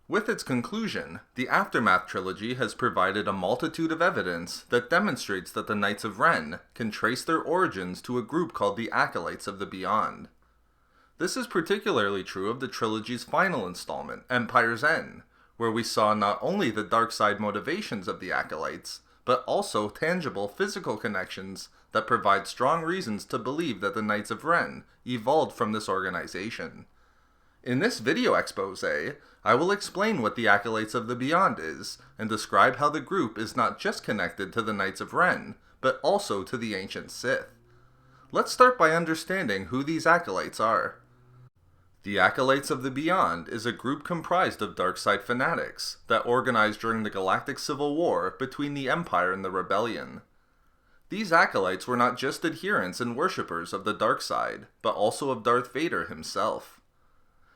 With its conclusion, the Aftermath trilogy has provided a multitude of evidence that demonstrates that the Knights of Ren can trace their origins to a group called the Acolytes of the Beyond. This is particularly true of the trilogy's final installment, Empire's End, where we saw not only the dark side motivations of the Acolytes, but also tangible physical connections that provide strong reasons to believe that the Knights of Ren evolved from this organization. In this video expose, I will explain what the Acolytes of the Beyond is, and describe how the group is not just connected to the Knights of Ren, but also to the ancient Sith. Let's start by understanding who these Acolytes are. The Acolytes of the Beyond is a group comprised of dark-side fanatics that organized during the Galactic Civil War between the Empire and the Rebellion. These Acolytes were not just adherents and worshippers of the dark side, but also of Darth Vader himself.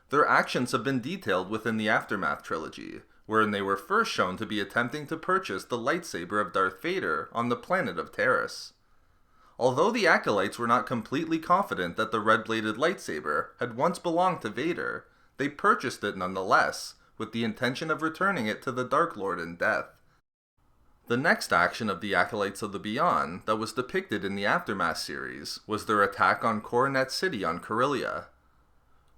Their actions have been detailed within the Aftermath trilogy, wherein they were first shown to be attempting to purchase the lightsaber of Darth Vader on the planet of Taris. Although the Acolytes were not completely confident that the red-bladed lightsaber had once belonged to Vader, they purchased it nonetheless, with the intention of returning it to the Dark Lord in death. The next action of the Acolytes of the Beyond that was depicted in the Aftermath series was their attack on Coronet City on Corellia.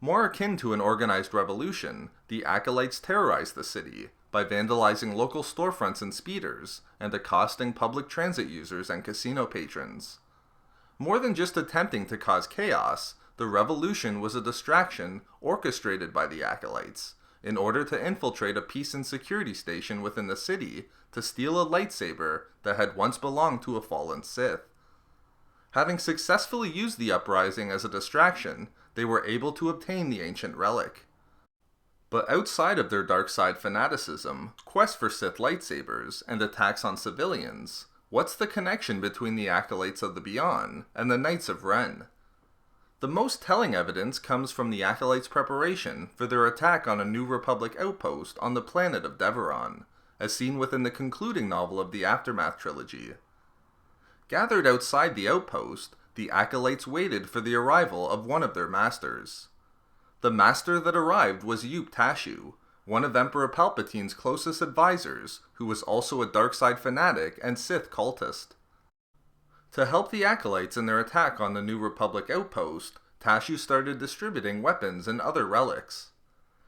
More akin to an organized revolution, the Acolytes terrorized the city by vandalizing local storefronts and speeders, and accosting public transit users and casino patrons. More than just attempting to cause chaos, the revolution was a distraction orchestrated by the Acolytes, in order to infiltrate a peace and security station within the city to steal a lightsaber that had once belonged to a fallen Sith. Having successfully used the uprising as a distraction, they were able to obtain the ancient relic. But outside of their dark side fanaticism, quest for Sith lightsabers, and attacks on civilians, what's the connection between the Acolytes of the Beyond and the Knights of Ren? The most telling evidence comes from the Acolytes' preparation for their attack on a New Republic outpost on the planet of Deveron, as seen within the concluding novel of the Aftermath trilogy. Gathered outside the outpost, the Acolytes waited for the arrival of one of their masters. The master that arrived was Yup Tashu, one of Emperor Palpatine's closest advisors, who was also a dark-side fanatic and Sith cultist. To help the Acolytes in their attack on the New Republic outpost, Tashu started distributing weapons and other relics.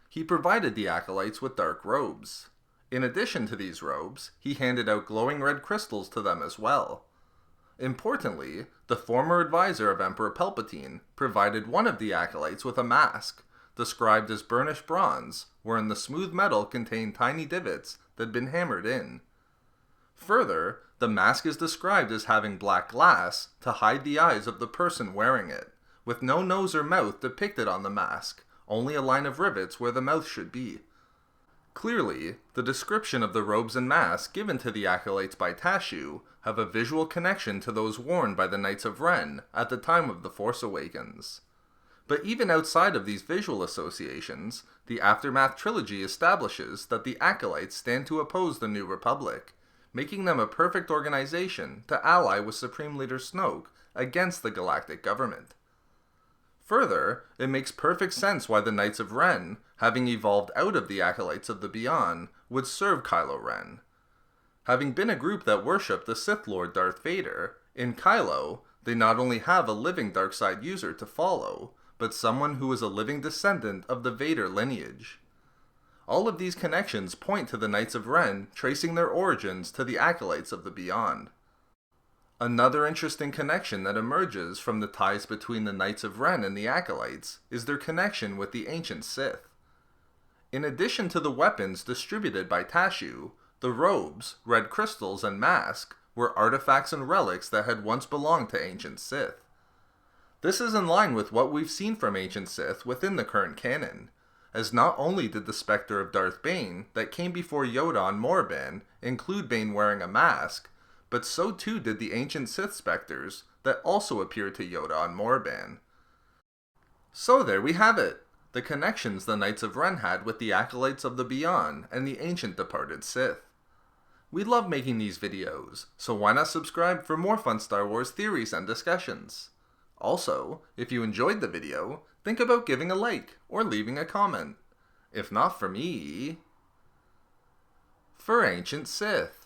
He provided the Acolytes with dark robes. In addition to these robes, he handed out glowing red crystals to them as well. Importantly, the former advisor of Emperor Palpatine provided one of the Acolytes with a mask, described as burnished bronze, wherein the smooth metal contained tiny divots that had been hammered in. Further, the mask is described as having black glass to hide the eyes of the person wearing it, with no nose or mouth depicted on the mask, only a line of rivets where the mouth should be. Clearly, the description of the robes and mask given to the Acolytes by Tashu have a visual connection to those worn by the Knights of Ren at the time of The Force Awakens. But even outside of these visual associations, the Aftermath trilogy establishes that the Acolytes stand to oppose the New Republic, making them a perfect organization to ally with Supreme Leader Snoke against the galactic government. Further, it makes perfect sense why the Knights of Ren, having evolved out of the Acolytes of the Beyond, would serve Kylo Ren. Having been a group that worshipped the Sith Lord Darth Vader, in Kylo, they not only have a living dark-side user to follow, but someone who is a living descendant of the Vader lineage. All of these connections point to the Knights of Ren tracing their origins to the Acolytes of the Beyond. Another interesting connection that emerges from the ties between the Knights of Ren and the Acolytes is their connection with the ancient Sith. In addition to the weapons distributed by Tashu, the robes, red crystals, and mask were artifacts and relics that had once belonged to ancient Sith. This is in line with what we've seen from ancient Sith within the current canon, as not only did the specter of Darth Bane that came before Yoda on Morban include Bane wearing a mask, but so too did the ancient Sith specters that also appeared to Yoda on Morban. So there we have it, the connections the Knights of Ren had with the Acolytes of the Beyond and the ancient departed Sith. We love making these videos, so why not subscribe for more fun Star Wars theories and discussions? Also, if you enjoyed the video, think about giving a like or leaving a comment. If not for me, for ancient Sith.